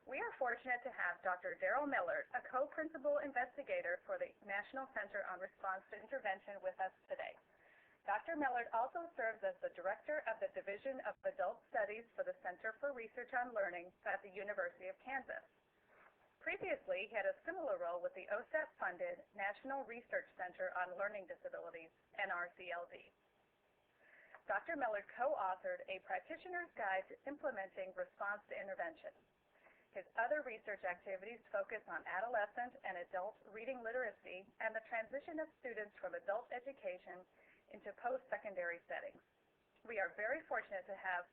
We are fortunate to have Dr. Daryl Mellard, a co-principal investigator for the National Center on Response to Intervention, with us today. Dr. Mellard also serves as the director of the Division of Adult Studies for the Center for Research on Learning at the University of Kansas. Previously, he had a similar role with the OSEP-funded National Research Center on Learning Disabilities, NRCLD. Dr. Mellard co-authored A Practitioner's Guide to Implementing Response to Intervention. His other research activities focus on adolescent and adult reading literacy and the transition of students from adult education into post-secondary settings. We are very fortunate to have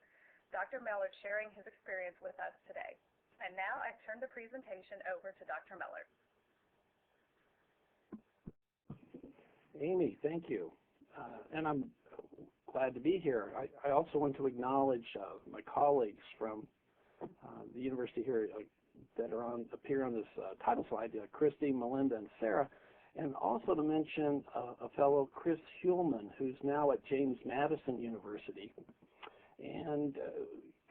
Dr. Mellard sharing his experience with us today. And now I turn the presentation over to Dr. Mellard. Amy, thank you. And I'm glad to be here. I also want to acknowledge my colleagues from the university here that appear on this title slide, Christy, Melinda, and Sarah, and also to mention a fellow, Chris Hulman, who's now at James Madison University, and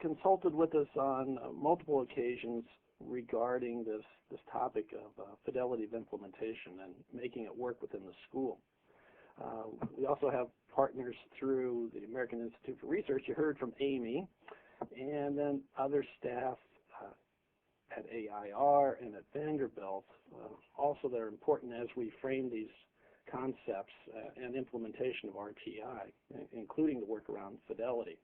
consulted with us on multiple occasions regarding this topic of fidelity of implementation and making it work within the school. We also have partners through the American Institute for Research. You heard from Amy, and then other staff at AIR and at Vanderbilt, also that are important as we frame these concepts and implementation of RTI, including the work around fidelity.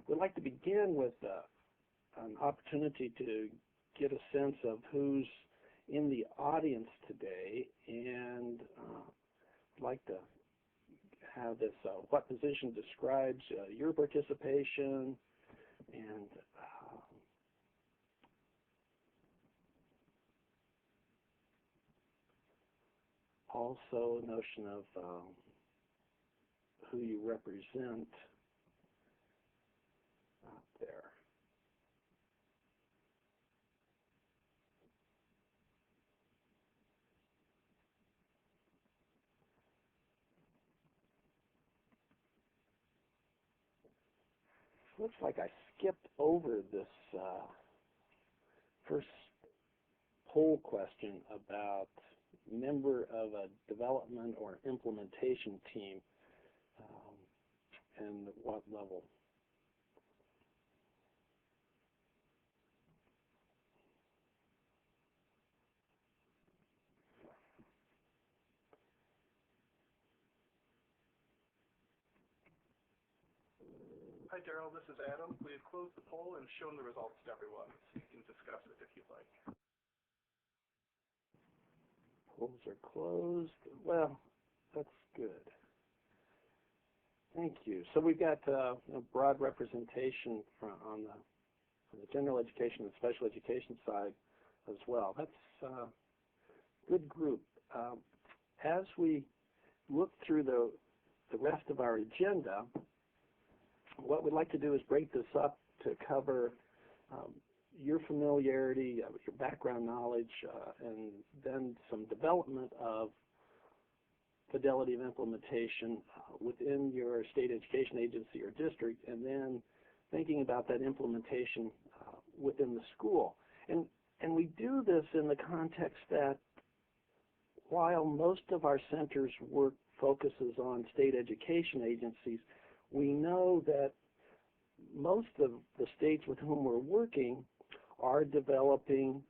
We'd like to begin with an opportunity to get a sense of who's in the audience today, and I'd like to have this, what position describes your participation, and also a notion of who you represent out there. Looks like I skipped over this first poll question about member of a development or implementation team and what level. Hi, Daryl. This is Adam. We have closed the poll and shown the results to everyone, so you can discuss it if you'd like. Polls are closed. Well, that's good. Thank you. So we've got a broad representation on the general education and special education side as well. That's a good group. As we look through the rest of our agenda, what we'd like to do is break this up to cover your familiarity, your background knowledge, and then some development of fidelity of implementation within your state education agency or district, and then thinking about that implementation within the school. And we do this in the context that while most of our center's work focuses on state education agencies, we know that most of the states with whom we're working are developing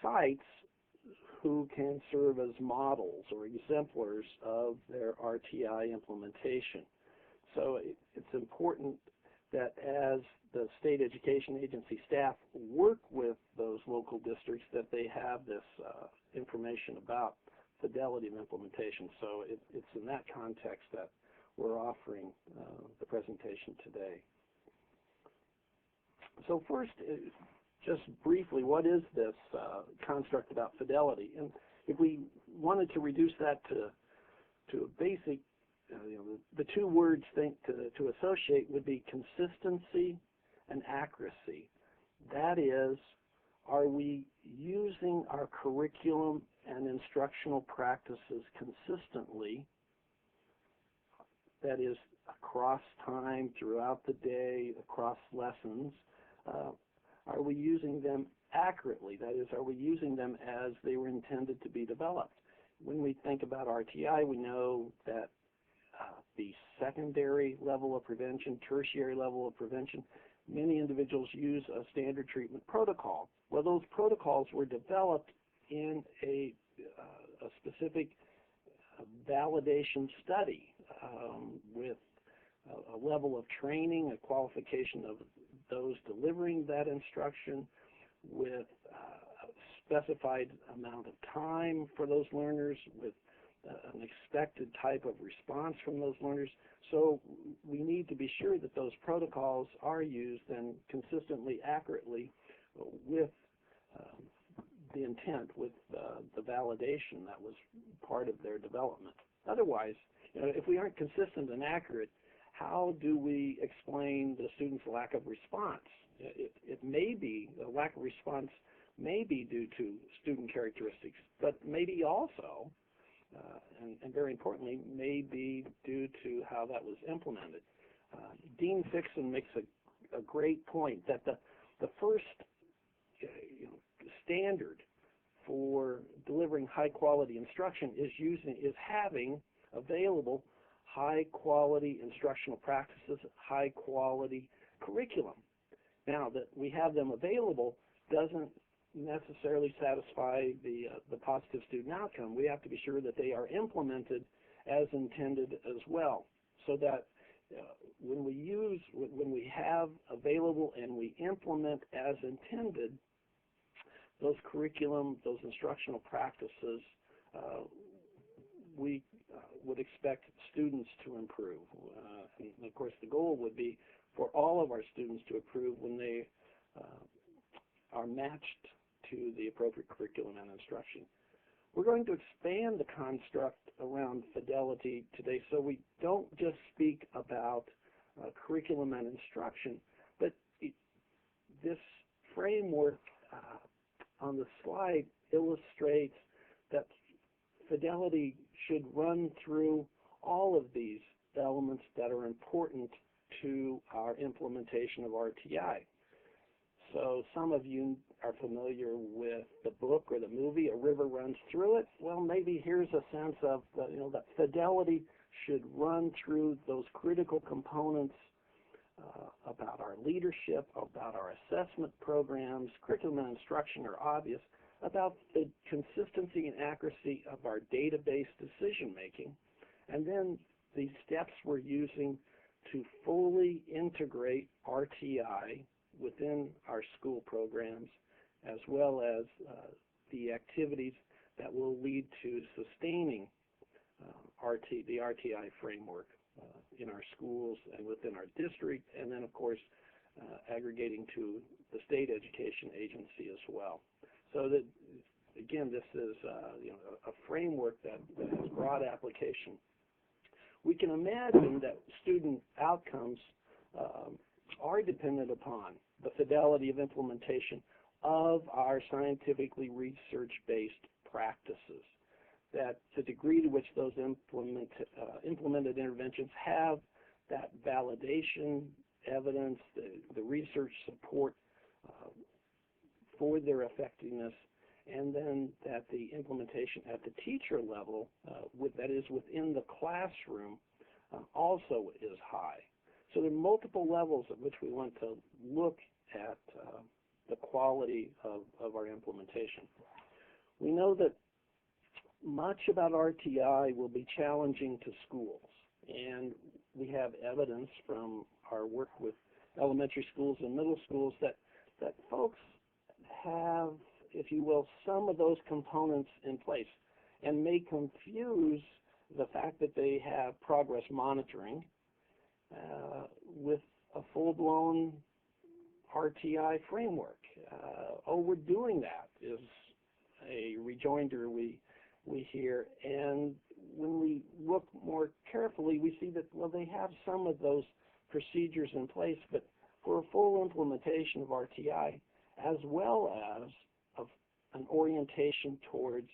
sites who can serve as models or exemplars of their RTI implementation. So it's important that as the state education agency staff work with those local districts, that they have this information about fidelity of implementation. So it's in that context that we're offering the presentation today. So first, just briefly, what is this construct about fidelity? And if we wanted to reduce that to a basic, the two words to associate would be consistency and accuracy. That is, are we using our curriculum and instructional practices consistently? That is, across time, throughout the day, across lessons. are we using them accurately? That is, are we using them as they were intended to be developed? When we think about RTI, we know that the secondary level of prevention, tertiary level of prevention, many individuals use a standard treatment protocol. Well, those protocols were developed in a specific validation study with a level of training, a qualification of those delivering that instruction, with a specified amount of time for those learners, with an expected type of response from those learners. So we need to be sure that those protocols are used and consistently, accurately with the intent, with the validation that was part of their development. Otherwise, if we aren't consistent and accurate, how do we explain the student's lack of response? It may be, the lack of response may be due to student characteristics, but maybe also, and very importantly, may be due to how that was implemented. Dean Fixon makes a great point that the first standard for delivering high-quality instruction is having available high-quality instructional practices, high-quality curriculum. Now, that we have them available doesn't necessarily satisfy the positive student outcome. We have to be sure that they are implemented as intended as well, so that when we have available and we implement as intended, those curriculum, those instructional practices, we would expect students to improve. And of course, the goal would be for all of our students to improve when they are matched to the appropriate curriculum and instruction. We're going to expand the construct around fidelity today, so we don't just speak about curriculum and instruction, but this framework on the slide illustrates that fidelity should run through all of these elements that are important to our implementation of RTI. So some of you are familiar with the book or the movie, A River Runs Through It. Well, maybe here's a sense of that fidelity should run through those critical components about our leadership, about our assessment programs. Curriculum and instruction are obvious, about the consistency and accuracy of our database decision making, and then the steps we're using to fully integrate RTI within our school programs, as well as the activities that will lead to sustaining the RTI framework in our schools and within our district, and then of course aggregating to the state education agency as well. So that, again, this is a framework that has broad application. We can imagine that student outcomes are dependent upon the fidelity of implementation of our scientifically research-based practices, that the degree to which those implemented interventions have that validation, evidence, the research support for their effectiveness, and then that the implementation at the teacher level, that is within the classroom, also is high. So there are multiple levels at which we want to look at the quality of our implementation. We know that much about RTI will be challenging to schools, and we have evidence from our work with elementary schools and middle schools that folks have, if you will, some of those components in place and may confuse the fact that they have progress monitoring with a full-blown RTI framework. Oh, we're doing that is a rejoinder we hear, and when we look more carefully, we see that, well, they have some of those procedures in place, but for a full implementation of RTI, as well as of an orientation towards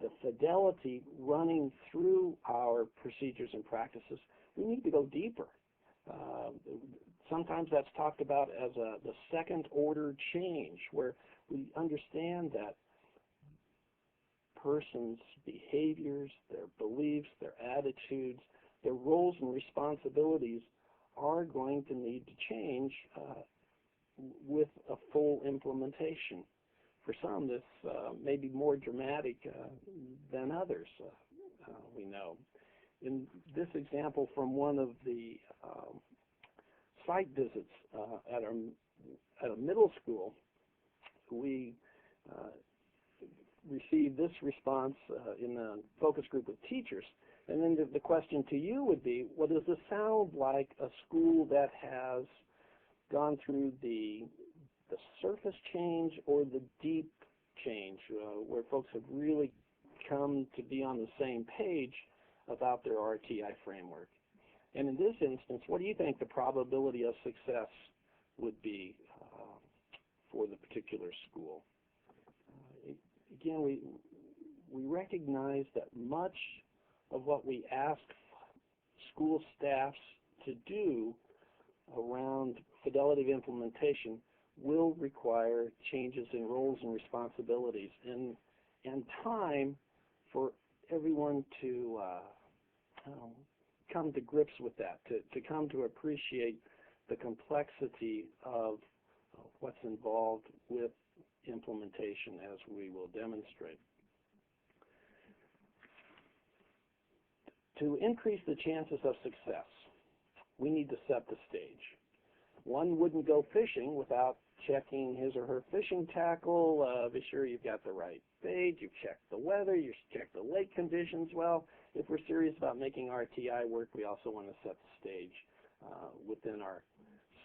the fidelity running through our procedures and practices, we need to go deeper. Sometimes that's talked about as the second order change, where we understand that person's behaviors, their beliefs, their attitudes, their roles and responsibilities are going to need to change with a full implementation. For some, this may be more dramatic than others, we know. In this example from one of the site visits at a middle school, we received this response in a focus group of teachers. And then the question to you would be, well, does this sound like a school that has gone through the surface change or the deep change, where folks have really come to be on the same page about their RTI framework? And in this instance, what do you think the probability of success would be for the particular school? Again, we recognize that much of what we ask school staffs to do around fidelity of implementation will require changes in roles and responsibilities and time for everyone to come to grips with that, to come to appreciate the complexity of what's involved with implementation, as we will demonstrate. To increase the chances of success, we need to set the stage. One wouldn't go fishing without checking his or her fishing tackle, be sure you've got the right bait, you've checked the weather, you've checked the lake conditions. Well, if we're serious about making RTI work, we also want to set the stage within our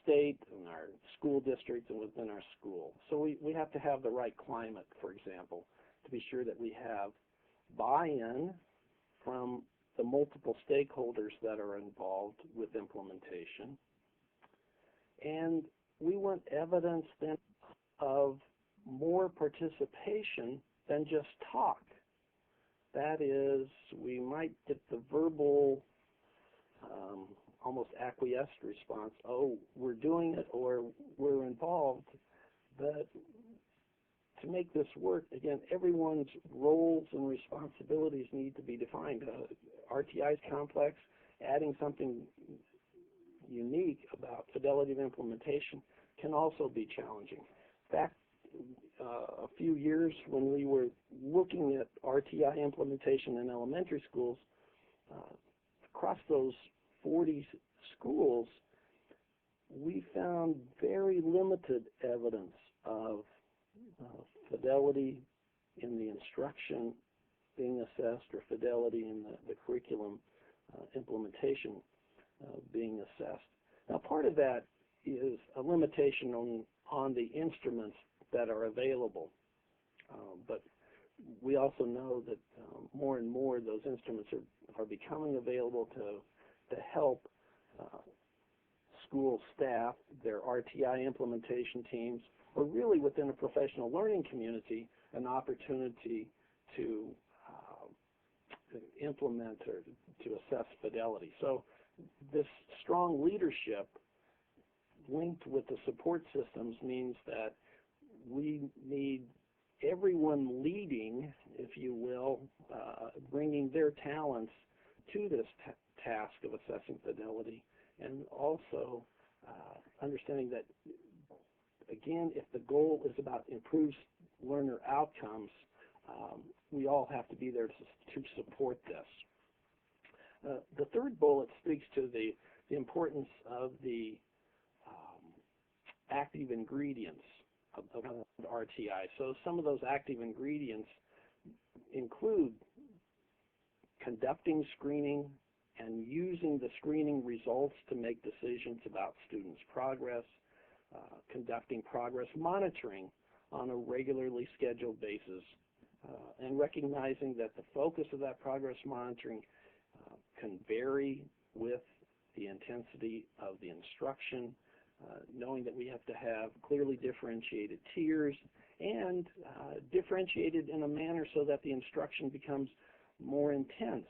state and our school districts and within our school. So we have to have the right climate, for example, to be sure that we have buy-in from the multiple stakeholders that are involved with implementation. And we want evidence then of more participation than just talk. That is, we might get the verbal, almost acquiesced response, oh, we're doing it or we're involved. But to make this work, again, everyone's roles and responsibilities need to be defined. RTI is complex. Adding something unique about fidelity of implementation can also be challenging. In fact, a few years when we were looking at RTI implementation in elementary schools, across those 40 schools, we found very limited evidence of fidelity in the instruction being assessed or fidelity in the curriculum implementation being assessed. Now, part of that is a limitation on the instruments that are available, but we also know that more and more those instruments are becoming available to help school staff, their RTI implementation teams, or really within a professional learning community, an opportunity to implement or to assess fidelity. So this strong leadership linked with the support systems means that we need everyone leading, if you will, bringing their talents to this task of assessing fidelity, and also understanding that, again, if the goal is about improved learner outcomes, we all have to be there to support this. The third bullet speaks to the importance of the active ingredients of RTI. So some of those active ingredients include conducting screening and using the screening results to make decisions about students' progress, conducting progress monitoring on a regularly scheduled basis, and recognizing that the focus of that progress monitoring can vary with the intensity of the instruction, knowing that we have to have clearly differentiated tiers and differentiated in a manner so that the instruction becomes more intense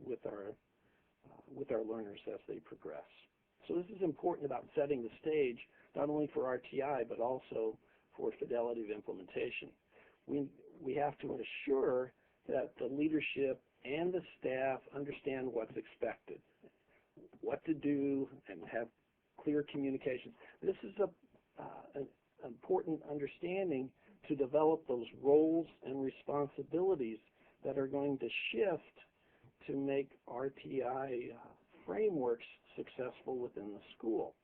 with our learners as they progress. So this is important about setting the stage, not only for RTI, but also for fidelity of implementation. We have to ensure that the leadership and the staff understand what's expected, what to do, and have clear communications. This is an important understanding to develop those roles and responsibilities that are going to shift to make RTI frameworks successful within the school.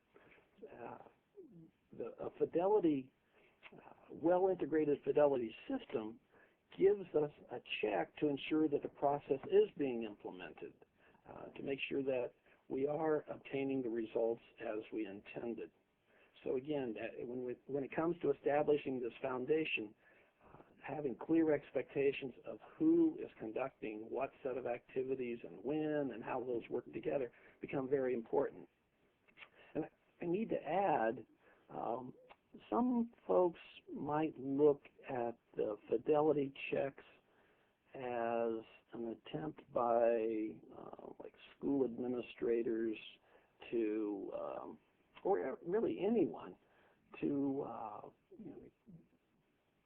A fidelity, well-integrated fidelity system gives us a check to ensure that the process is being implemented, to make sure that we are obtaining the results as we intended. So again, when it comes to establishing this foundation, having clear expectations of who is conducting what set of activities and when and how those work together become very important. And I need to add, some folks might look at the fidelity checks as an attempt by like school administrators to, or really anyone, to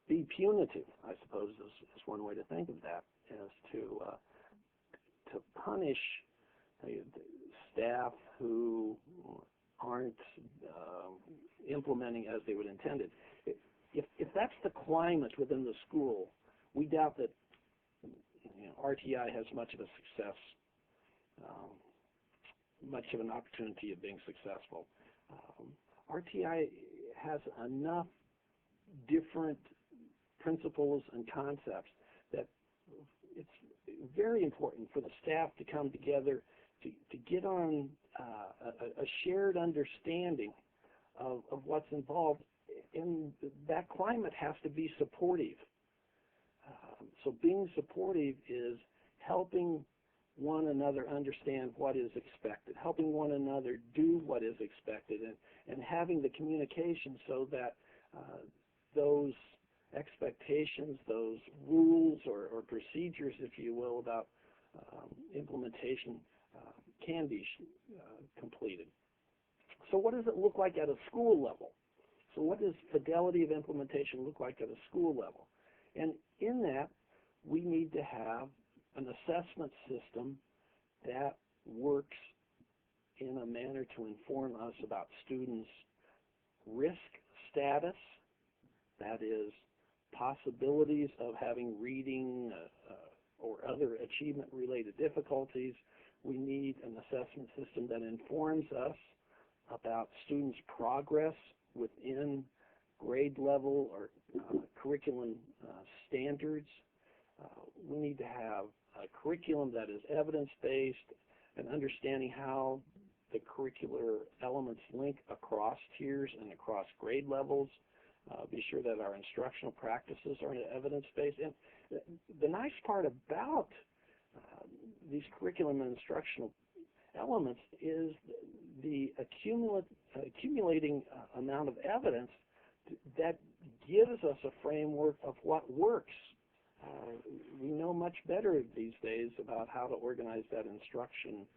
be punitive, I suppose is one way to think of that, as to punish staff who aren't implementing as they would intended. If that's the climate within the school, we doubt that RTI has much of a success, much of an opportunity of being successful. RTI has enough different principles and concepts that it's very important for the staff to come together to get on a shared understanding of what's involved, and that climate has to be supportive. So being supportive is helping one another understand what is expected, helping one another do what is expected, and having the communication so that those expectations, those rules or procedures, if you will, about implementation can be completed. So what does it look like at a school level? So what does fidelity of implementation look like at a school level? And in that, we need to have an assessment system that works in a manner to inform us about students' risk status, that is, possibilities of having reading or other achievement-related difficulties. We need an assessment system that informs us about students' progress within grade level or curriculum standards. We need to have a curriculum that is evidence-based and understanding how the curricular elements link across tiers and across grade levels. Be sure that our instructional practices are evidence-based. And the nice part about these curriculum and instructional elements is the accumulating amount of evidence that gives us a framework of what works. We know much better these days about how to organize that instruction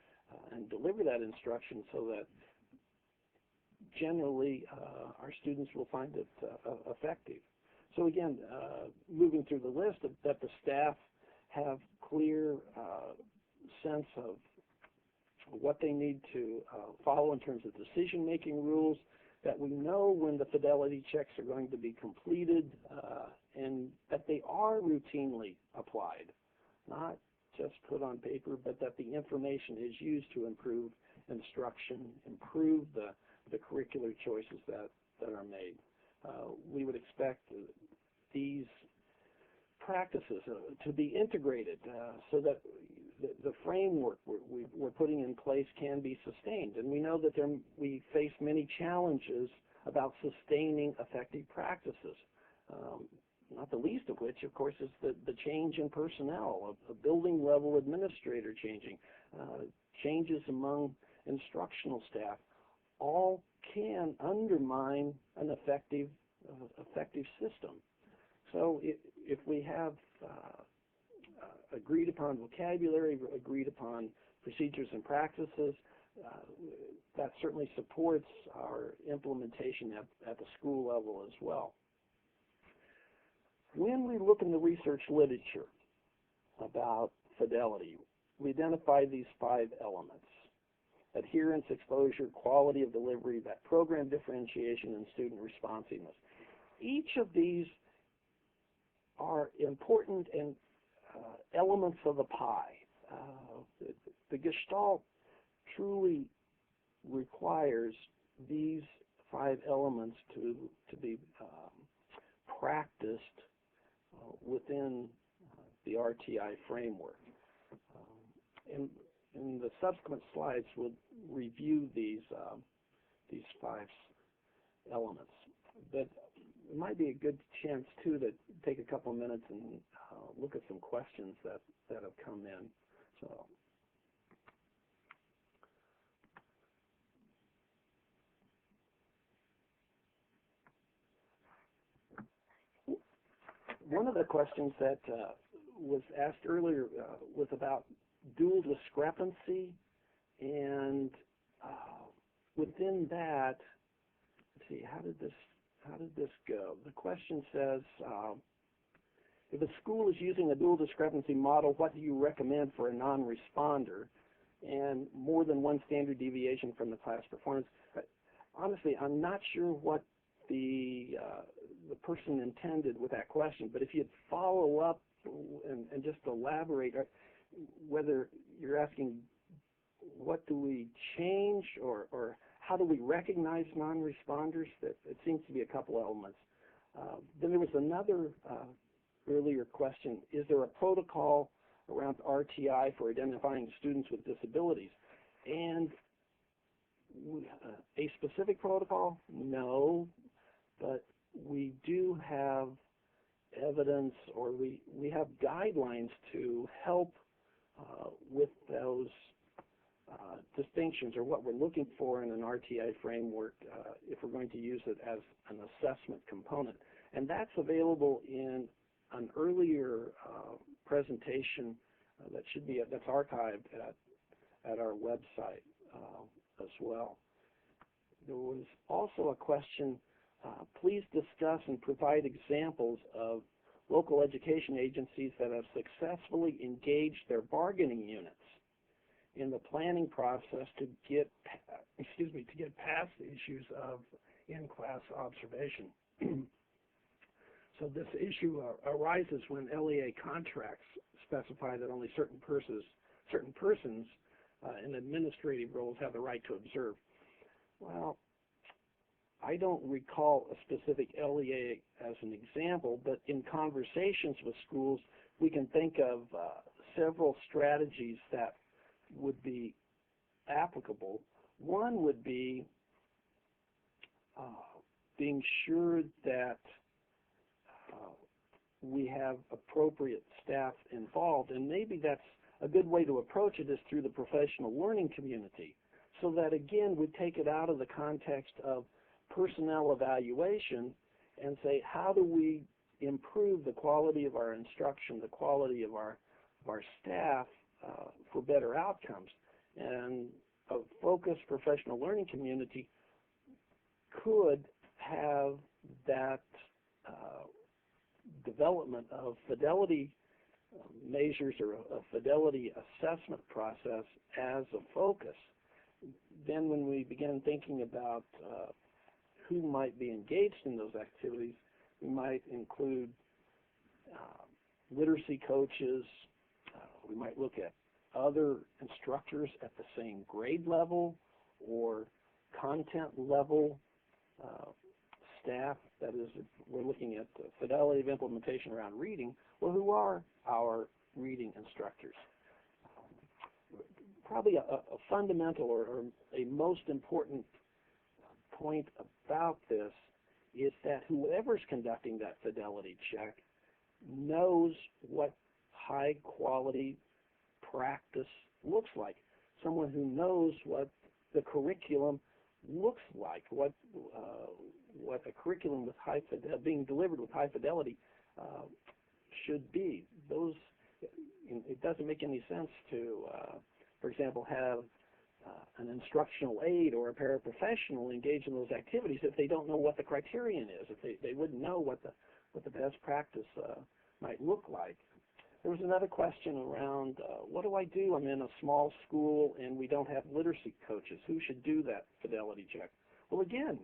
and deliver that instruction so that generally our students will find it effective. So again, moving through the list, that the staff have clear sense of what they need to follow in terms of decision-making rules, that we know when the fidelity checks are going to be completed, and that they are routinely applied, not just put on paper, but that the information is used to improve instruction, improve the curricular choices that are made. We would expect these practices to be integrated so that the framework we're putting in place can be sustained. And we know that we face many challenges about sustaining effective practices, not the least of which, of course, is the change in personnel, a building level administrator changing, changes among instructional staff, all can undermine an effective system. So if we have agreed upon vocabulary, agreed upon procedures and practices, that certainly supports our implementation at the school level as well. When we look in the research literature about fidelity, we identify these 5 elements: adherence, exposure, quality of delivery, that program differentiation, and student responsiveness. Each of these are important and elements of the pie. The Gestalt truly requires these 5 elements to be practiced within the RTI framework. In the subsequent slides, we'll review these 5 elements. But it might be a good chance, too, to take a couple minutes and look at some questions that have come in. So, one of the questions that was asked earlier was about dual discrepancy, and within that, let's see, how did this go? The question says, if a school is using a dual discrepancy model, what do you recommend for a non-responder and more than one standard deviation from the class performance? Honestly, I'm not sure what the person intended with that question, but if you'd follow up and just elaborate, whether you're asking what do we change or how do we recognize non-responders, that it seems to be a couple elements. Then there was another earlier question: is there a protocol around RTI for identifying students with disabilities? And a specific protocol? No, but we do have evidence, or we have guidelines to help with those distinctions, or what we're looking for in an RTI framework if we're going to use it as an assessment component. And that's available in an earlier presentation that's archived at our website as well. There was also a question, please discuss and provide examples of local education agencies that have successfully engaged their bargaining units in the planning process to get past the issues of in-class observation. So this issue arises when LEA contracts specify that only certain persons in administrative roles have the right to observe. Well, I don't recall a specific LEA as an example, but in conversations with schools, we can think of several strategies that would be applicable. One would be being sure that we have appropriate staff involved, and maybe that's a good way to approach it is through the professional learning community, so that again we take it out of the context of personnel evaluation and say, how do we improve the quality of our instruction, the quality of our staff for better outcomes? And a focused professional learning community could have that development of fidelity measures or a fidelity assessment process as a focus. Then when we begin thinking about who might be engaged in those activities, we might include literacy coaches. We might look at other instructors at the same grade level or content level staff. That is, if we're looking at the fidelity of implementation around reading, well, who are our reading instructors? Probably a fundamental or a most important point about this is that whoever's conducting that fidelity check knows what high quality practice looks like. Someone who knows what the curriculum looks like, what a curriculum with being delivered with high fidelity should be. It doesn't make any sense to, for example, have an instructional aide or a paraprofessional engage in those activities if they don't know what the criterion is, if they wouldn't know what the best practice might look like. There was another question around, what do I do? I'm in a small school and we don't have literacy coaches. Who should do that fidelity check? Well, again,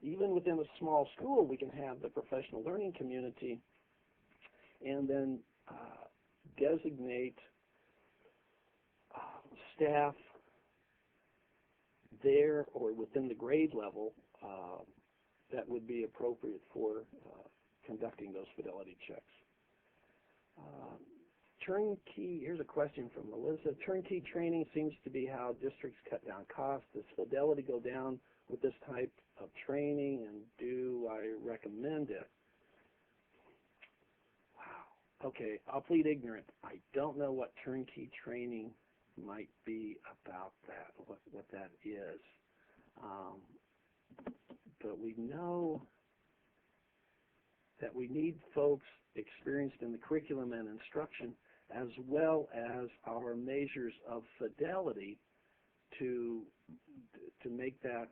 even within a small school, we can have the professional learning community and then designate staff there or within the grade level that would be appropriate for conducting those fidelity checks. Turnkey, here's a question from Melissa. Turnkey training seems to be how districts cut down costs. Does Fidelity go down with this type of training, and do I recommend it? Wow. Okay, I'll plead ignorant. I don't know what turnkey training might be about that, what that is. But we know that we need folks experienced in the curriculum and instruction as well as our measures of fidelity to make that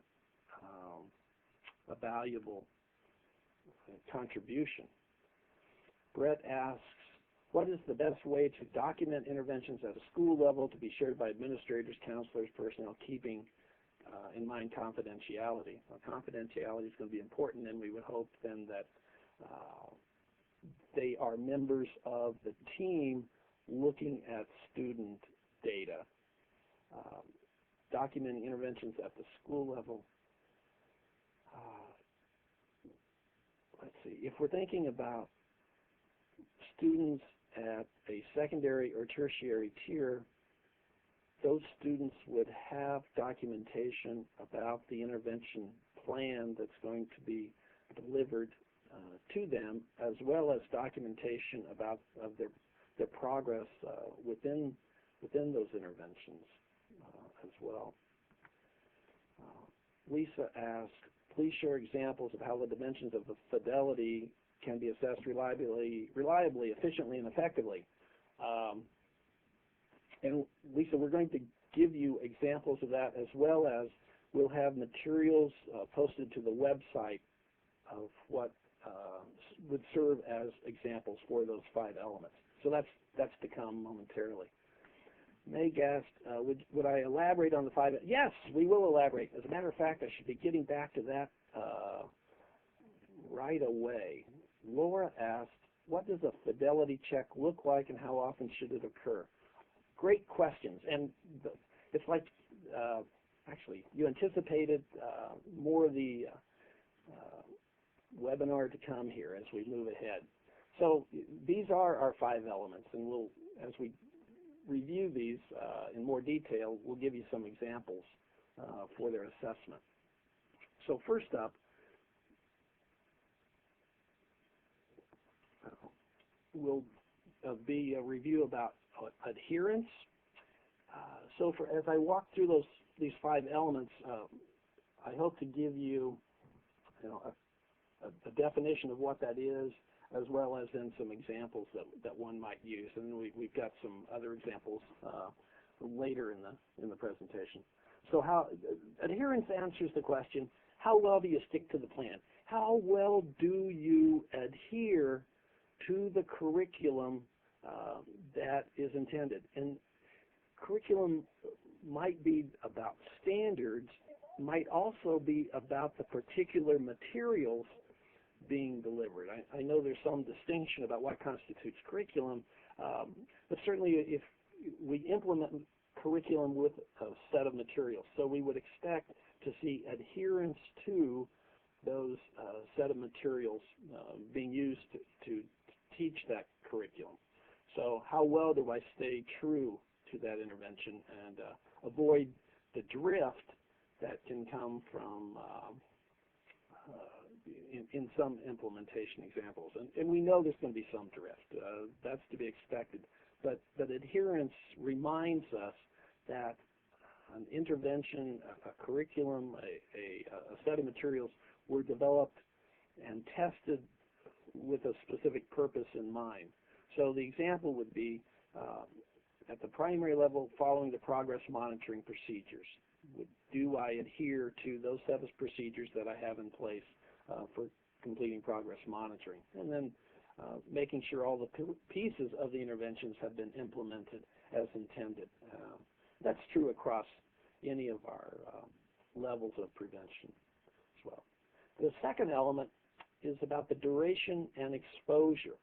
a valuable contribution. Brett asks, what is the best way to document interventions at a school level to be shared by administrators, counselors, personnel, keeping in mind confidentiality? Well, confidentiality is going to be important, and we would hope then that they are members of the team looking at student data. Documenting interventions at the school level. Let's see, if we're thinking about students at a secondary or tertiary tier, those students would have documentation about the intervention plan that's going to be delivered to them, as well as documentation about their progress within those interventions as well. Lisa asked, please share examples of how the dimensions of the fidelity can be assessed reliably, efficiently, and effectively. And Lisa, we're going to give you examples of that, as well as we'll have materials posted to the website of what would serve as examples for those 5 elements. So that's to come momentarily. Meg asked, would I elaborate on the 5? Yes, we will elaborate. As a matter of fact, I should be getting back to that right away. Laura asked, what does a fidelity check look like and how often should it occur? Great questions. And it's like, actually, you anticipated more of the webinar to come here as we move ahead. So these are our 5 elements, and we'll, as we review these in more detail, we'll give you some examples for their assessment. So first up, will be a review about adherence. So as I walk through these 5 elements, I hope to give you, a definition of what that is, as well as then some examples that one might use. And we've got some other examples later in the presentation. So how adherence answers the question, how well do you stick to the plan? How well do you adhere to the curriculum that is intended? And curriculum might be about standards, might also be about the particular materials being delivered. I know there's some distinction about what constitutes curriculum, but certainly if we implement curriculum with a set of materials, so we would expect to see adherence to those set of materials being used to teach that curriculum. So how well do I stay true to that intervention and avoid the drift that can come from in some implementation examples. And we know there's going to be some drift. That's to be expected. But adherence reminds us that an intervention, a curriculum, a set of materials were developed and tested with a specific purpose in mind. So the example would be at the primary level, following the progress monitoring procedures. Do I adhere to those set of procedures that I have in place for completing progress monitoring? And then making sure all the pieces of the interventions have been implemented as intended. That's true across any of our levels of prevention as well. The second element is about the duration and exposure.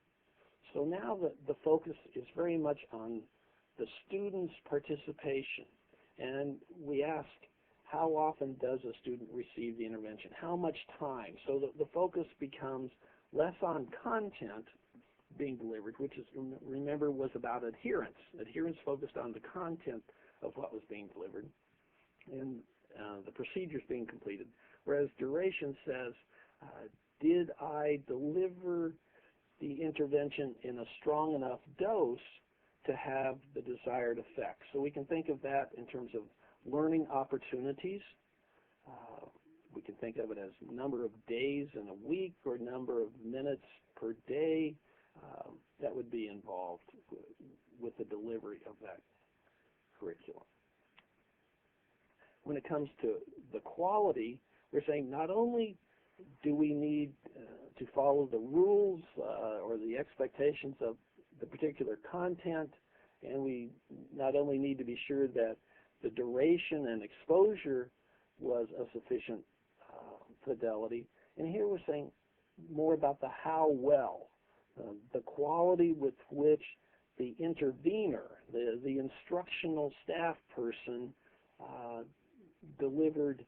So now the focus is very much on the student's participation. And we ask, how often does a student receive the intervention? How much time? So the focus becomes less on content being delivered, which is, remember, was about adherence. Adherence focused on the content of what was being delivered and the procedures being completed, whereas duration says, did I deliver the intervention in a strong enough dose to have the desired effect? So we can think of that in terms of learning opportunities. We can think of it as number of days in a week or number of minutes per day that would be involved with the delivery of that curriculum. When it comes to the quality, we're saying not only do we need to follow the rules or the expectations of the particular content, and we not only need to be sure that the duration and exposure was of sufficient fidelity, and here we're saying more about the how well, the quality with which the intervener, the instructional staff person, delivered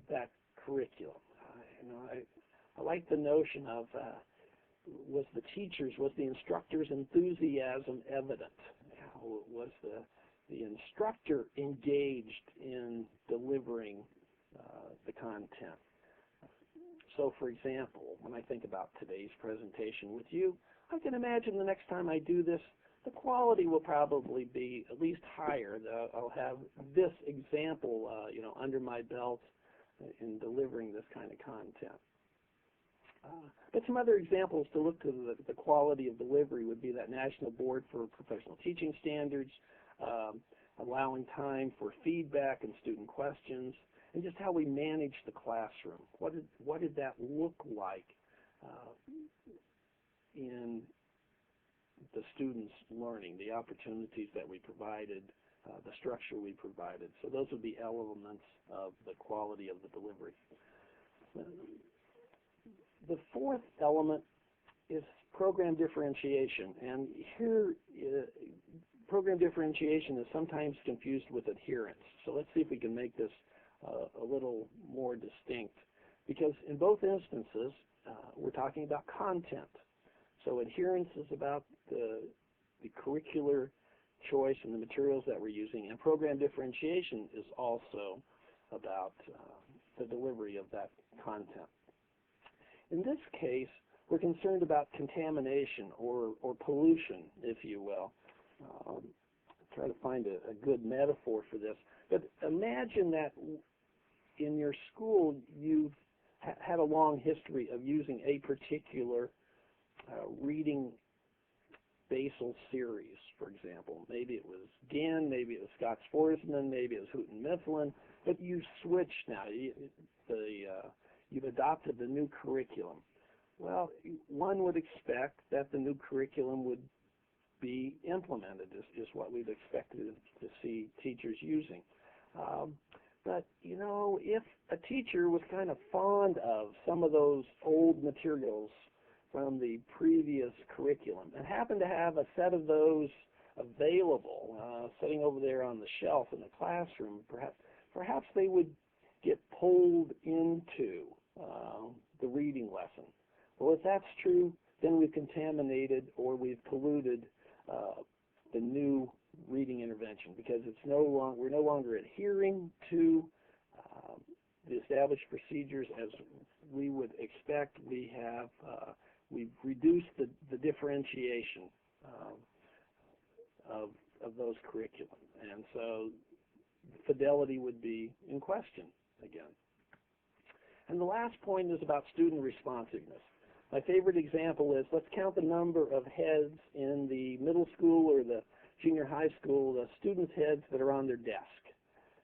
that curriculum. I like the notion of was the instructor's enthusiasm evident? Was the instructor engaged in delivering the content? So, for example, when I think about today's presentation with you, I can imagine the next time I do this, the quality will probably be at least higher. I'll have this example, under my belt in delivering this kind of content. But some other examples to look to the quality of delivery would be that National Board for Professional Teaching Standards, allowing time for feedback and student questions, and just how we manage the classroom. What did that look like in the students' learning, the opportunities that we provided, the structure we provided? So those would be elements of the quality of the delivery. The fourth element is program differentiation, and here program differentiation is sometimes confused with adherence. So let's see if we can make this a little more distinct, because in both instances we're talking about content. So adherence is about the curricular choice and the materials that we're using, and program differentiation is also about the delivery of that content. In this case, we're concerned about contamination or pollution, if you will. Try to find a good metaphor for this. But imagine that in your school you've had a long history of using a particular reading basal series, for example. Maybe it was Ginn, maybe it was Scott-Sporsman, maybe it was Houghton Mifflin, but you've switched now. You've adopted the new curriculum. Well, one would expect that the new curriculum would be implemented, is what we've expected to see teachers using. But, if a teacher was kind of fond of some of those old materials from the previous curriculum and happened to have a set of those available, sitting over there on the shelf in the classroom, perhaps they would get pulled into the reading lesson. Well, if that's true, then we've contaminated or we've polluted the new reading intervention, because we're no longer adhering to the established procedures as we would expect. We've reduced the differentiation of those curriculum, and so fidelity would be in question again. And the last point is about student responsiveness. My favorite example is, let's count the number of heads in the middle school or the junior high school, the students' heads that are on their desk.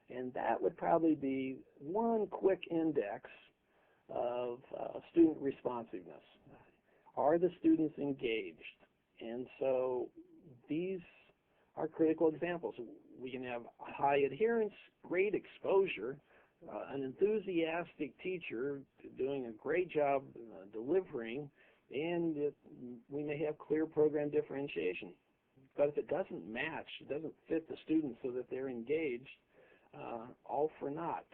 And that would probably be one quick index of student responsiveness. Are the students engaged? And so these are critical examples. We can have high adherence, great exposure, an enthusiastic teacher doing a great job delivering, and we may have clear program differentiation. But if it doesn't match, it doesn't fit the students so that they're engaged, all for naught.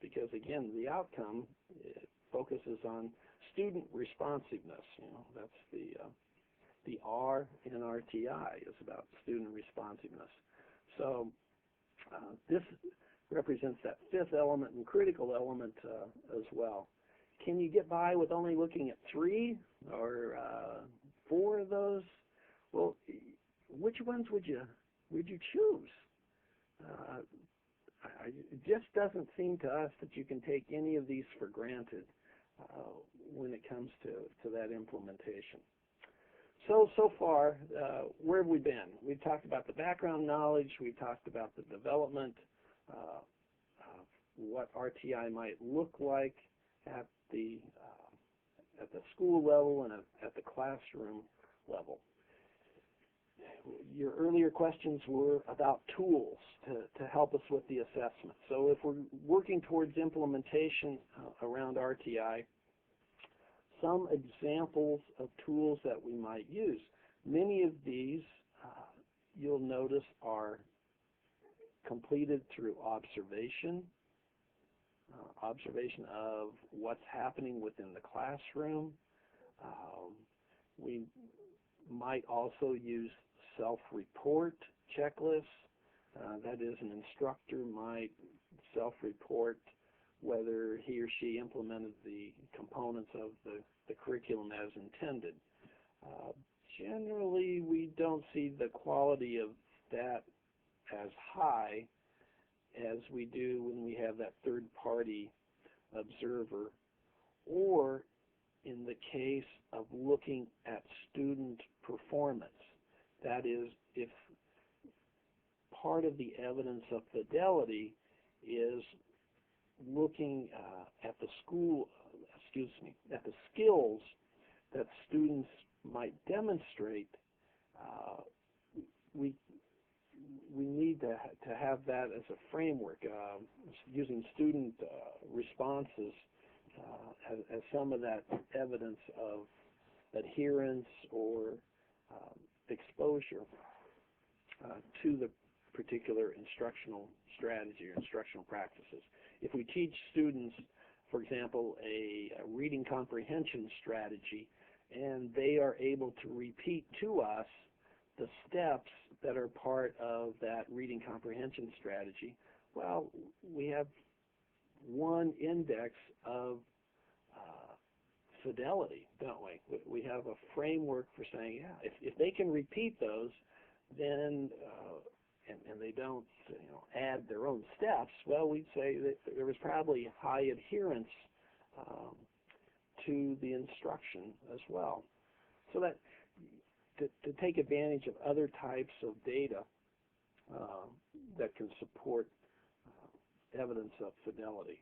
Because again, the outcome focuses on student responsiveness. That's the R in RTI is about student responsiveness. So this represents that fifth element and critical element as well. Can you get by with only looking at 3 or 4 of those? Well, which ones would you choose? It just doesn't seem to us that you can take any of these for granted when it comes to that implementation. So far, where have we been? We've talked about the background knowledge. We've talked about the development, what RTI might look like at the school level and at the classroom level. Your earlier questions were about tools to help us with the assessment. So if we're working towards implementation around RTI, some examples of tools that we might use. Many of these, you'll notice, are completed through observation of what's happening within the classroom. We might also use self-report checklists. That is, an instructor might self-report whether he or she implemented the components of the curriculum as intended. Generally, we don't see the quality of that as high as we do when we have that third-party observer, or in the case of looking at student performance. That is, if part of the evidence of fidelity is looking at the at the skills that students might demonstrate, we need to have that as a framework, using student responses as some of that evidence of adherence or exposure to the particular instructional strategy or instructional practices. If we teach students, for example, a reading comprehension strategy, and they are able to repeat to us the steps that are part of that reading comprehension strategy, well, we have one index of fidelity, don't we? We have a framework for saying, yeah, if they can repeat those, then and they don't add their own steps, well, we'd say that there was probably high adherence to the instruction as well. So that to take advantage of other types of data that can support evidence of fidelity.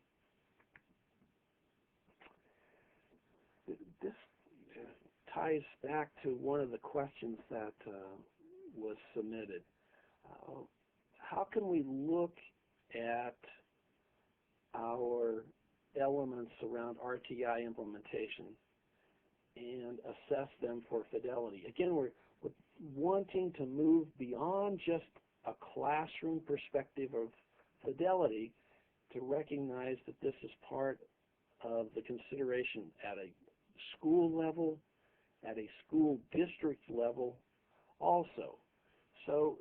This ties back to one of the questions that was submitted. How can we look at our elements around RTI implementation and assess them for fidelity? Again, we're wanting to move beyond just a classroom perspective of fidelity to recognize that this is part of the consideration at a school level, at a school district level also. So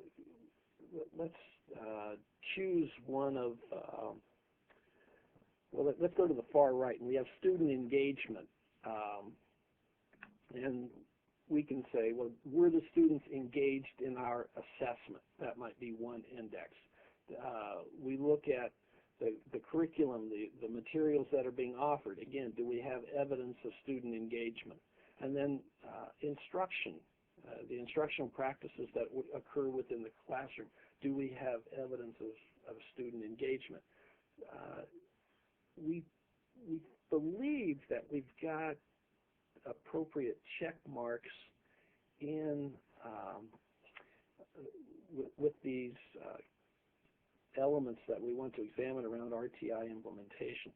let's choose one of, well, let's go to the far right, and we have student engagement. And we can say, well, were the students engaged in our assessment? That might be one index. We look at the curriculum, the materials that are being offered. Again, do we have evidence of student engagement? And then instruction. the instructional practices that would occur within the classroom. Do we have evidence of student engagement? We believe that we've got appropriate check marks in with these elements that we want to examine around RTI implementation.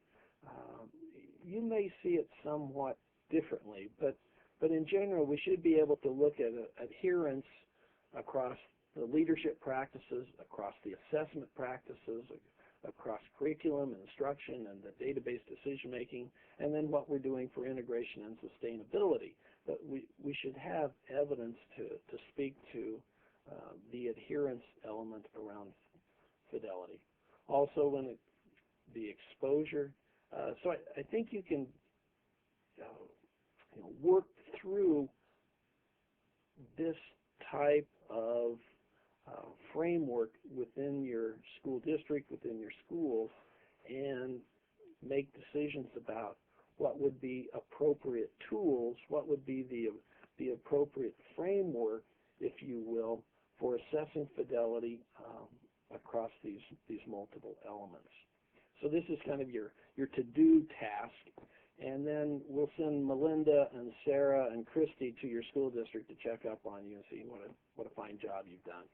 You may see it somewhat differently, but in general, we should be able to look at adherence across the leadership practices, across the assessment practices, across curriculum and instruction and the database decision making, and then what we're doing for integration and sustainability. But we should have evidence to speak to the adherence element around fidelity. Also, when the exposure, so I think you can work through this type of framework within your school district, within your schools, and make decisions about what would be appropriate tools, what would be the appropriate framework, if you will, for assessing fidelity across these multiple elements. So this is kind of your to-do task, and then we'll send Melinda and Sarah and Christy to your school district to check up on you and see what a fine job you've done.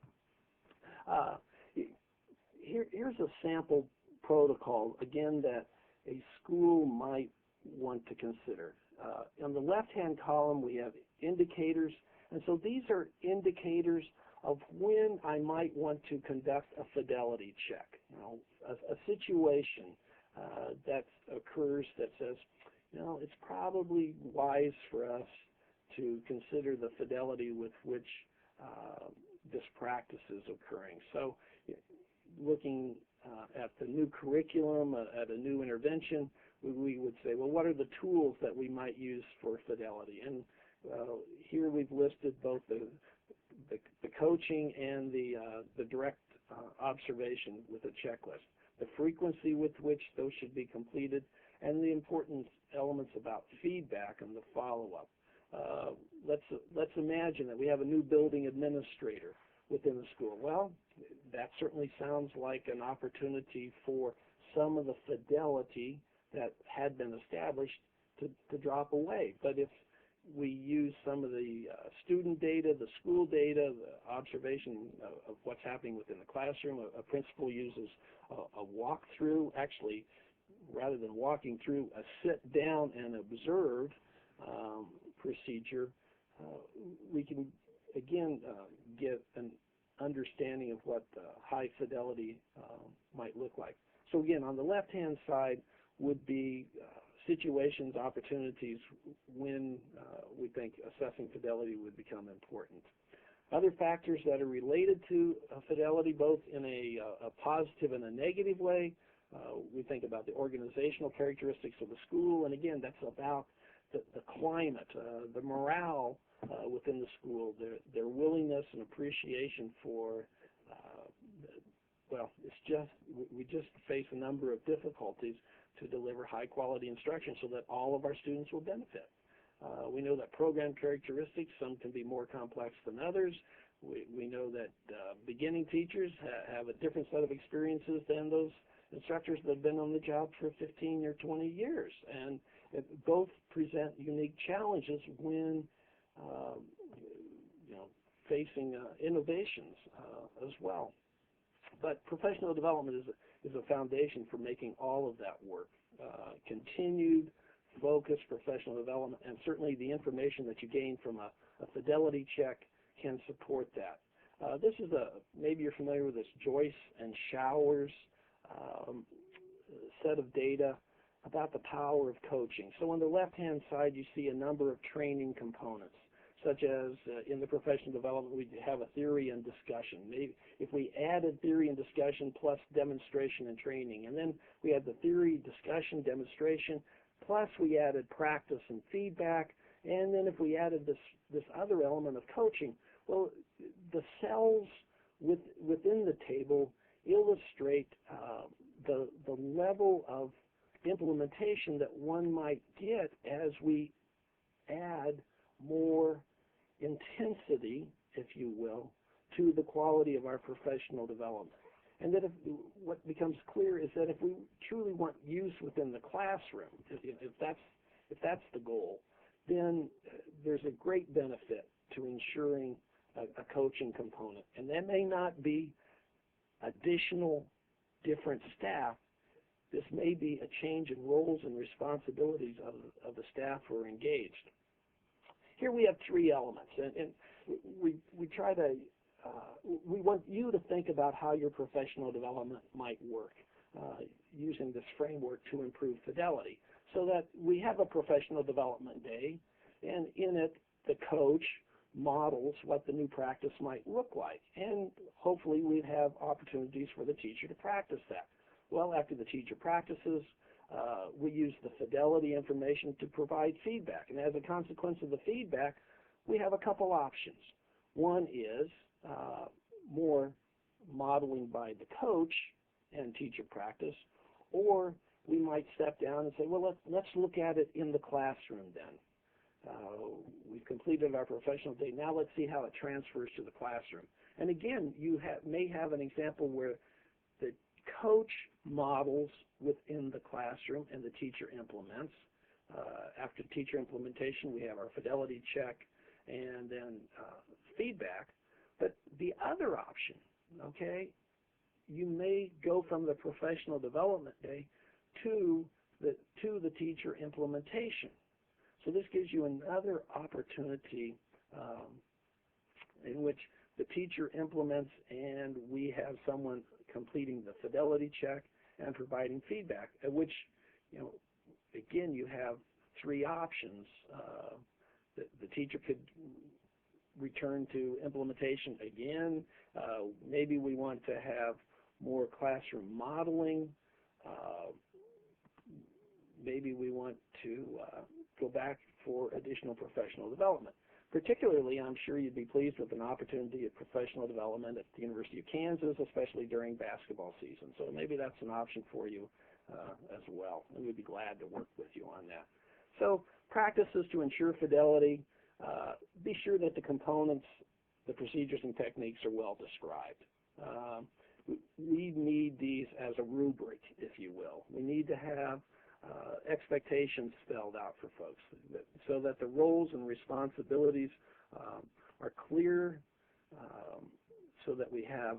Here's a sample protocol, again, that a school might want to consider. On the left-hand column, we have indicators, and so these are indicators of when I might want to conduct a fidelity check. A situation that occurs that says, it's probably wise for us to consider the fidelity with which this practice is occurring. So looking at the new curriculum, at a new intervention, we would say, well, what are the tools that we might use for fidelity? And here we've listed both the coaching and the direct observation with a checklist, the frequency with which those should be completed, and the important elements about feedback and the follow-up. Let's imagine that we have a new building administrator within the school. Well, that certainly sounds like an opportunity for some of the fidelity that had been established to drop away. But if we use some of the student data, the school data, the observation of what's happening within the classroom, a principal uses a walkthrough, actually, rather than walking through, a sit down and observe procedure, we can again get an understanding of what high fidelity might look like. So again, on the left-hand side would be situations, opportunities when we think assessing fidelity would become important. Other factors that are related to fidelity, both in a positive and a negative way, we think about the organizational characteristics of the school, and again, that's about the climate, the morale within the school, their willingness and appreciation for, well, we just face a number of difficulties to deliver high quality instruction so that all of our students will benefit. We know that program characteristics, some can be more complex than others. We know that beginning teachers have a different set of experiences than those instructors that have been on the job for 15 or 20 years. And both present unique challenges when facing innovations as well. But professional development is a foundation for making all of that work. Continued focused professional development, and certainly the information that you gain from a fidelity check can support that. This is maybe you're familiar with this Joyce and Showers set of data about the power of coaching. So on the left-hand side, you see a number of training components, such as in the professional development, we have a theory and discussion. Maybe if we added theory and discussion plus demonstration and training, and then we had the theory, discussion, demonstration, plus we added practice and feedback, and then if we added this other element of coaching, well, the cells within the table illustrate the level of implementation that one might get as we add more intensity, if you will, to the quality of our professional development. And that what becomes clear is that if we truly want use within the classroom, if that's the goal, then there's a great benefit to ensuring a coaching component. And that may not be additional different staff. This may be a change in roles and responsibilities of the staff who are engaged. Here we have three elements, and we try to we want you to think about how your professional development might work using this framework to improve fidelity. So that we have a professional development day, and in it the coach models what the new practice might look like, and hopefully we'd have opportunities for the teacher to practice that. Well, after the teacher practices, we use the fidelity information to provide feedback, and as a consequence of the feedback, we have a couple options. One is more modeling by the coach and teacher practice, or we might step down and say, well, let's look at it in the classroom then. We've completed our professional day. Now let's see how it transfers to the classroom. And again, you may have an example where the coach models within the classroom and the teacher implements. After teacher implementation, we have our fidelity check and then feedback. But the other option, okay, you may go from the professional development day to the teacher implementation. So this gives you another opportunity in which the teacher implements and we have someone completing the fidelity check and providing feedback, at which, again, you have three options. The teacher could return to implementation again. Maybe we want to have more classroom modeling. Maybe we want to go back for additional professional development. Particularly, I'm sure you'd be pleased with an opportunity of professional development at the University of Kansas, especially during basketball season. So maybe that's an option for you as well. And we'd be glad to work with you on that. So practices to ensure fidelity. Be sure that the components, the procedures and techniques are well described. We need these as a rubric, if you will. We need to have expectations spelled out for folks so that the roles and responsibilities are clear, so that we have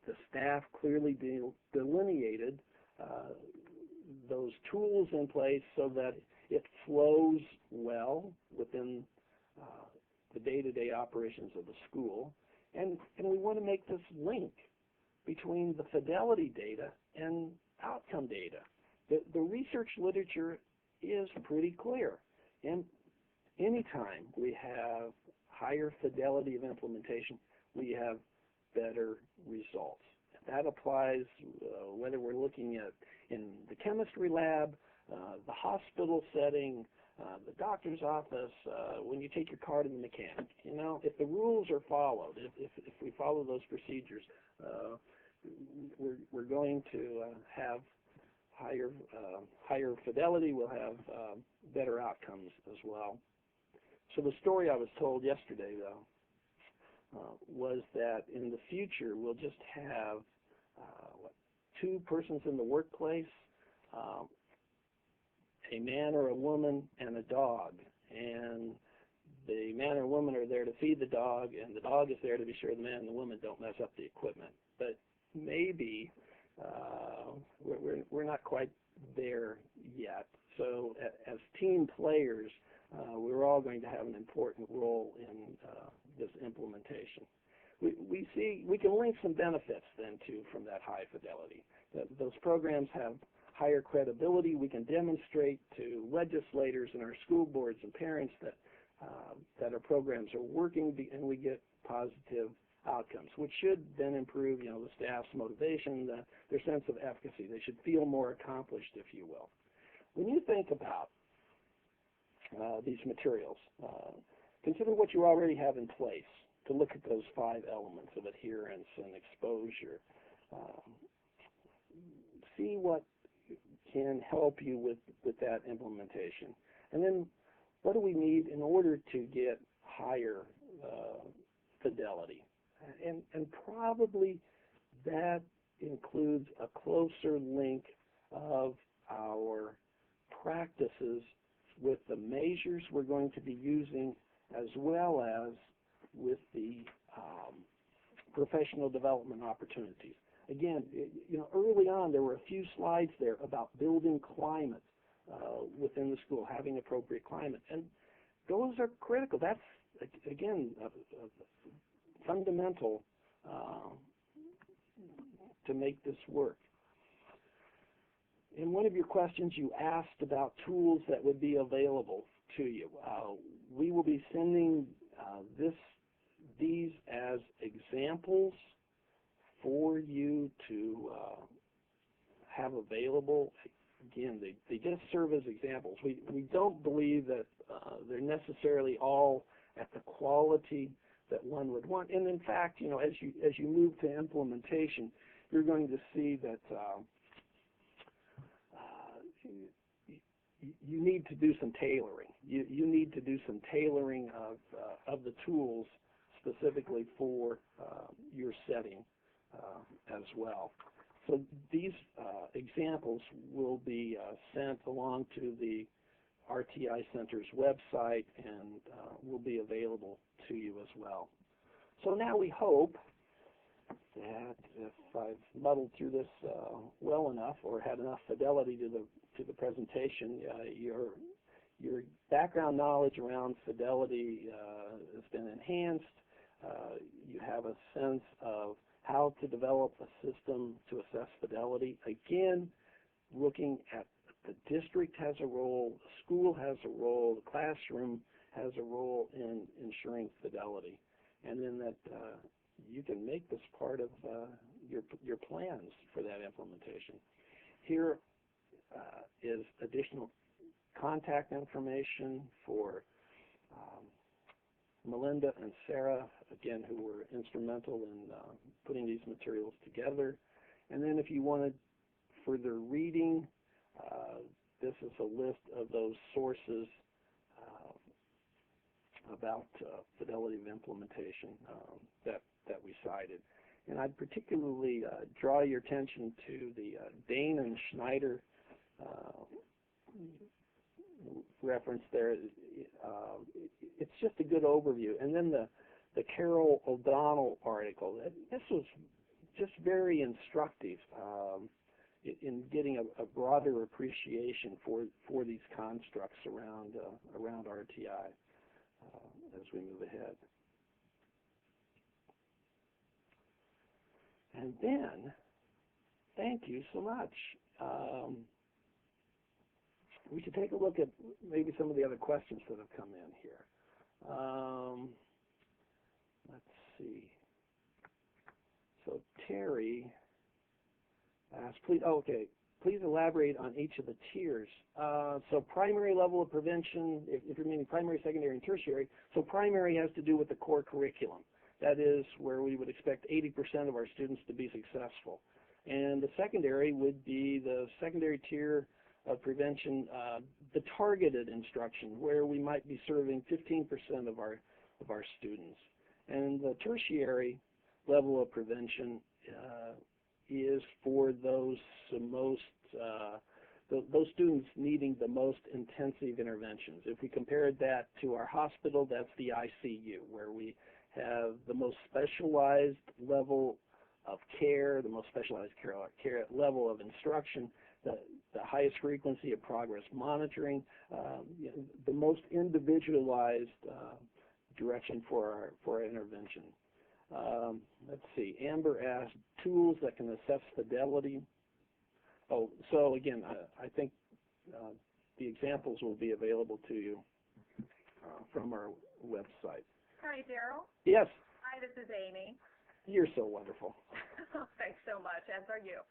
the staff clearly delineated, those tools in place so that it flows well within the day-to-day operations of the school. And we want to make this link between the fidelity data and outcome data. The research literature is pretty clear. And anytime we have higher fidelity of implementation, we have better results. That applies whether we're looking at in the chemistry lab, the hospital setting, the doctor's office, when you take your car to the mechanic. If the rules are followed, if we follow those procedures, we're going to have higher fidelity. We'll have better outcomes as well. So the story I was told yesterday, though, was that in the future we'll just have two persons in the workplace, a man or a woman and a dog, and the man or woman are there to feed the dog, and the dog is there to be sure the man and the woman don't mess up the equipment. But maybe we're not quite there yet. So as team players, we're all going to have an important role in this implementation. We can link some benefits then too from that high fidelity. Those programs have higher credibility. We can demonstrate to legislators and our school boards and parents that our programs are working, and we get positive outcomes, which should then improve, the staff's motivation, their sense of efficacy. They should feel more accomplished, if you will. When you think about these materials, consider what you already have in place to look at those 5 elements of adherence and exposure. See what can help you with that implementation. And then what do we need in order to get higher fidelity? And probably that includes a closer link of our practices with the measures we're going to be using, as well as with the professional development opportunities. Again, early on there were a few slides there about building climate within the school, having appropriate climate, and those are critical. That's, again, fundamental to make this work. In one of your questions, you asked about tools that would be available to you. We will be sending these as examples for you to have available. Again, they just serve as examples. We don't believe that they're necessarily all at the quality that one would want. And in fact, as you move to implementation, you're going to see that you need to do some tailoring. You need to do some tailoring of the tools specifically for your setting as well. So these examples will be sent along to the RTI Center's website and will be available to you as well. So now we hope that if I've muddled through this well enough or had enough fidelity to the presentation, your background knowledge around fidelity has been enhanced. You have a sense of how to develop a system to assess fidelity. Again, looking at the district has a role, the school has a role, the classroom has a role in ensuring fidelity, and then that you can make this part of your plans for that implementation. Here is additional contact information for Melinda and Sarah, again, who were instrumental in putting these materials together. And then if you wanted further reading, this is a list of those sources about fidelity of implementation that we cited. And I'd particularly draw your attention to the Dane and Schneider reference there. It's just a good overview. And then the Carol O'Donnell article. This was just very instructive in getting a broader appreciation for these constructs around RTI as we move ahead. And then, thank you so much. We should take a look at maybe some of the other questions that have come in here. Let's see. So Terry asked, please elaborate on each of the tiers. So primary level of prevention, if you're meaning primary, secondary, and tertiary, so primary has to do with the core curriculum. That is where we would expect 80% of our students to be successful. And the secondary would be the secondary tier of prevention, the targeted instruction, where we might be serving 15% of our students. And the tertiary level of prevention is for those students needing the most intensive interventions. If we compared that to our hospital, that's the ICU, where we have the most specialized level of care, the most specialized care level of instruction, the highest frequency of progress monitoring, the most individualized direction for our intervention. Let's see, Amber asked, tools that can assess fidelity. Oh, so again, I think the examples will be available to you from our website. Hi, Daryl. Yes. Hi, this is Amy. You're so wonderful. Thanks so much, as are you.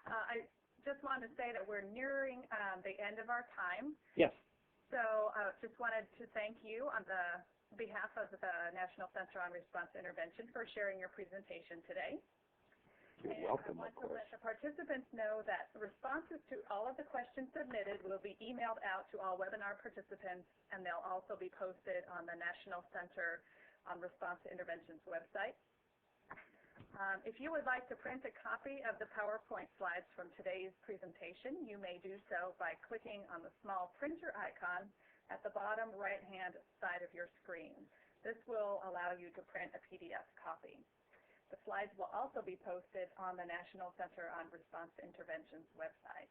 I just wanted to say that we're nearing the end of our time. Yes. So I just wanted to thank you on the behalf of the National Center on Response Intervention for sharing your presentation today. You're welcome, I of want to course. let the participants know that responses to all of the questions submitted will be emailed out to all webinar participants, and they'll also be posted on the National Center on Response to Interventions website. If you would like to print a copy of the PowerPoint slides from today's presentation, you may do so by clicking on the small printer icon at the bottom right-hand side of your screen. This will allow you to print a PDF copy. The slides will also be posted on the National Center on Response to Interventions website.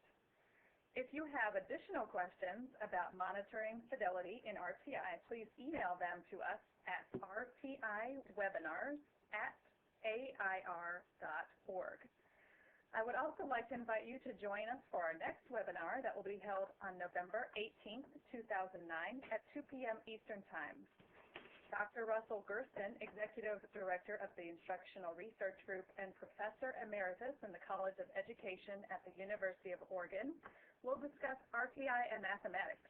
If you have additional questions about monitoring fidelity in RTI, please email them to us at rtiwebinars@air.org. I would also like to invite you to join us for our next webinar that will be held on November 18th, 2009 at 2 p.m. Eastern Time. Dr. Russell Gersten, Executive Director of the Instructional Research Group and Professor Emeritus in the College of Education at the University of Oregon, will discuss RTI and mathematics.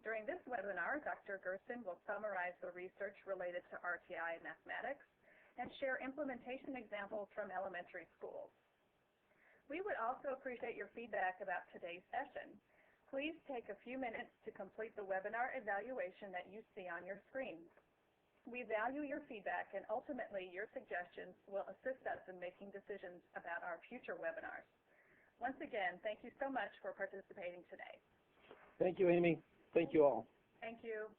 During this webinar, Dr. Gersten will summarize the research related to RTI and mathematics and share implementation examples from elementary schools. We would also appreciate your feedback about today's session. Please take a few minutes to complete the webinar evaluation that you see on your screen. We value your feedback, and ultimately your suggestions will assist us in making decisions about our future webinars. Once again, thank you so much for participating today. Thank you, Amy. Thank you all. Thank you.